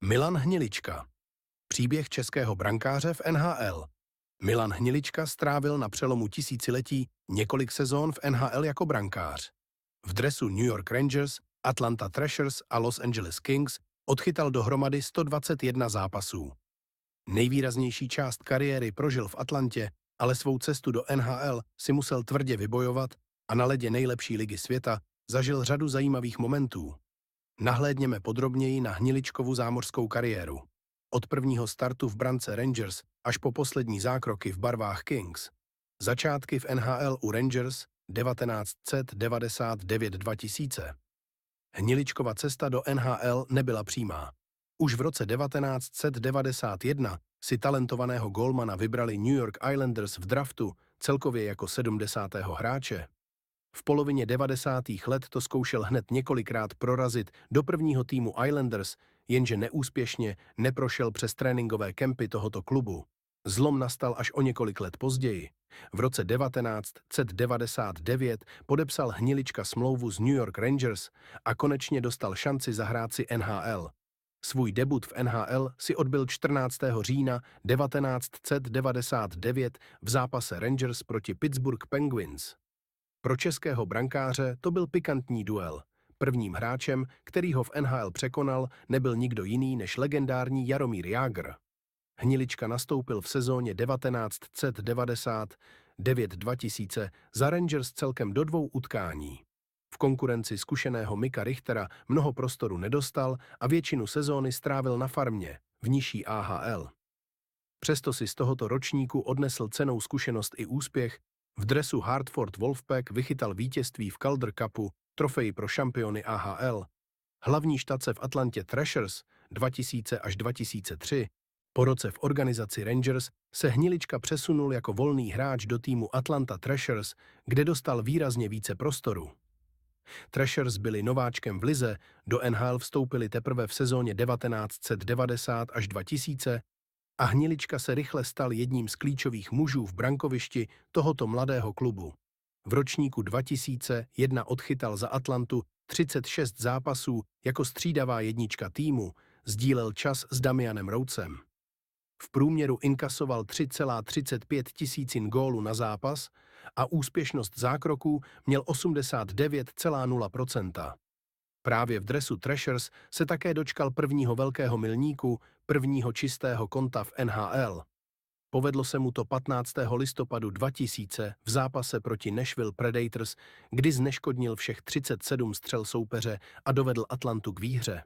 Milan Hnilička. Příběh českého brankáře v NHL. Milan Hnilička strávil na přelomu tisíciletí několik sezón v NHL jako brankář. V dresu New York Rangers, Atlanta Thrashers a Los Angeles Kings odchytal dohromady 121 zápasů. Nejvýraznější část kariéry prožil v Atlantě, ale svou cestu do NHL si musel tvrdě vybojovat a na ledě nejlepší ligy světa zažil řadu zajímavých momentů. Nahlédněme podrobněji na Hniličkovu zámořskou kariéru. Od prvního startu v brance Rangers až po poslední zákroky v barvách Kings. Začátky v NHL u Rangers 1999-2000. Hniličkova cesta do NHL nebyla přímá. Už v roce 1991 si talentovaného gólmana vybrali New York Islanders v draftu celkově jako 70. hráče. V polovině 90. let to zkoušel hned několikrát prorazit do prvního týmu Islanders, jenže neúspěšně neprošel přes tréninkové kempy tohoto klubu. Zlom nastal až o několik let později. V roce 1999 podepsal Hnilička smlouvu s New York Rangers a konečně dostal šanci zahrát si NHL. Svůj debut v NHL si odbyl 14. října 1999 v zápase Rangers proti Pittsburgh Penguins. Pro českého brankáře to byl pikantní duel. Prvním hráčem, který ho v NHL překonal, nebyl nikdo jiný než legendární Jaromír Jágr. Hnilička nastoupil v sezóně 1999-2000 za Rangers celkem do 2 utkání. V konkurenci zkušeného Micka Richtera mnoho prostoru nedostal a většinu sezóny strávil na farmě, v nižší AHL. Přesto si z tohoto ročníku odnesl cennou zkušenost i úspěch. V dresu Hartford Wolfpack vychytal vítězství v Calder Cupu, trofeji pro šampiony AHL. Hlavní štace v Atlantě Thrashers 2000 až 2003. Po roce v organizaci Rangers se Hnilička přesunul jako volný hráč do týmu Atlanta Thrashers, kde dostal výrazně více prostoru. Thrashers byli nováčkem v lize, do NHL vstoupili teprve v sezóně 1990 až 2000 a Hnilička se rychle stal jedním z klíčových mužů v brankovišti tohoto mladého klubu. V ročníku 2001 odchytal za Atlantu 36 zápasů jako střídavá jednička týmu, sdílel čas s Damianem Rhodesem. V průměru inkasoval 3,35 tisícin gólů na zápas a úspěšnost zákroků měl 89,0%. Právě v dresu Thrashers se také dočkal prvního velkého milníku, prvního čistého konta v NHL. Povedlo se mu to 15. listopadu 2000 v zápase proti Nashville Predators, kdy zneškodnil všech 37 střel soupeře a dovedl Atlantu k výhře.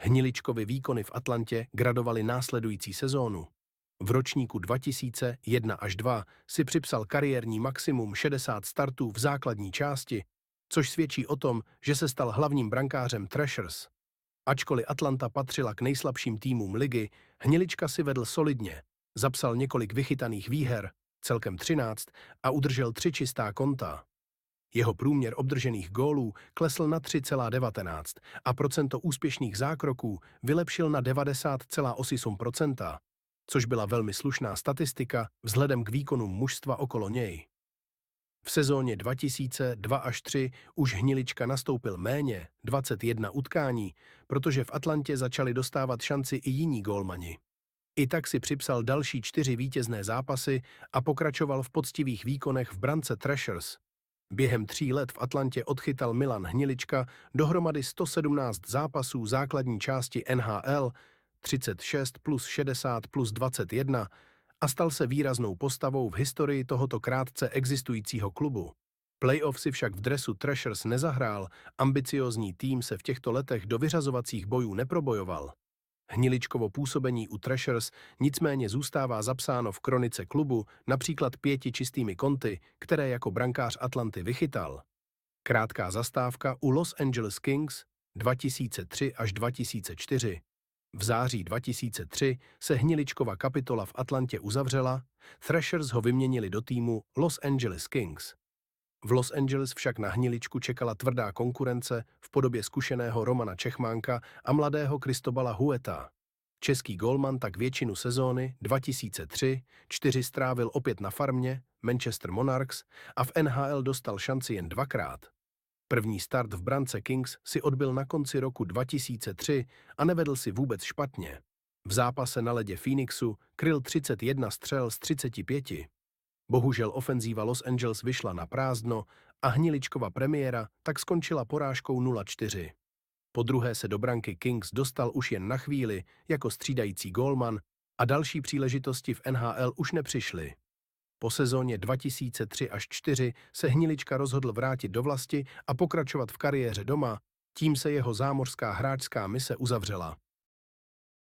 Hniličkovy výkony v Atlantě gradovaly následující sezónu. V ročníku 2001 až 2 si připsal kariérní maximum 60 startů v základní části, což svědčí o tom, že se stal hlavním brankářem Thrashers. Ačkoliv Atlanta patřila k nejslabším týmům ligy, Hnilička si vedl solidně, zapsal několik vychytaných výher, celkem 13, a udržel 3 čistá konta. Jeho průměr obdržených gólů klesl na 3,19 a procento úspěšných zákroků vylepšil na 90,8%, což byla velmi slušná statistika vzhledem k výkonům mužstva okolo něj. V sezóně 2002 až 3 už Hnilička nastoupil méně, 21 utkání, protože v Atlantě začali dostávat šanci i jiní gólmani. I tak si připsal další 4 vítězné zápasy a pokračoval v poctivých výkonech v brance Thrashers. Během 3 let v Atlantě odchytal Milan Hnilička dohromady 117 zápasů základní části NHL, 36 plus 60 plus 21, a stal se výraznou postavou v historii tohoto krátce existujícího klubu. Playoff si však v dresu Thrashers nezahrál, ambiciózní tým se v těchto letech do vyřazovacích bojů neprobojoval. Hniličkovo působení u Thrashers nicméně zůstává zapsáno v kronice klubu například 5 čistými konty, které jako brankář Atlanty vychytal. Krátká zastávka u Los Angeles Kings 2003 až 2004. V září 2003 se Hniličkova kapitola v Atlantě uzavřela, Thrashers ho vyměnili do týmu Los Angeles Kings. V Los Angeles však na Hniličku čekala tvrdá konkurence v podobě zkušeného Romana Čechmánka a mladého Kristobala Hueta. Český gólman tak většinu sezóny 2003-4 strávil opět na farmě Manchester Monarchs a v NHL dostal šanci jen 2krát. První start v brance Kings si odbyl na konci roku 2003 a nevedl si vůbec špatně. V zápase na ledě Phoenixu kryl 31 střel z 35. Bohužel ofenzíva Los Angeles vyšla na prázdno a Hniličkova premiéra tak skončila porážkou 0-4. Podruhé se do branky Kings dostal už jen na chvíli jako střídající gólman a další příležitosti v NHL už nepřišly. Po sezóně 2003 až 2004 se Hnilička rozhodl vrátit do vlasti a pokračovat v kariéře doma, tím se jeho zámořská hráčská mise uzavřela.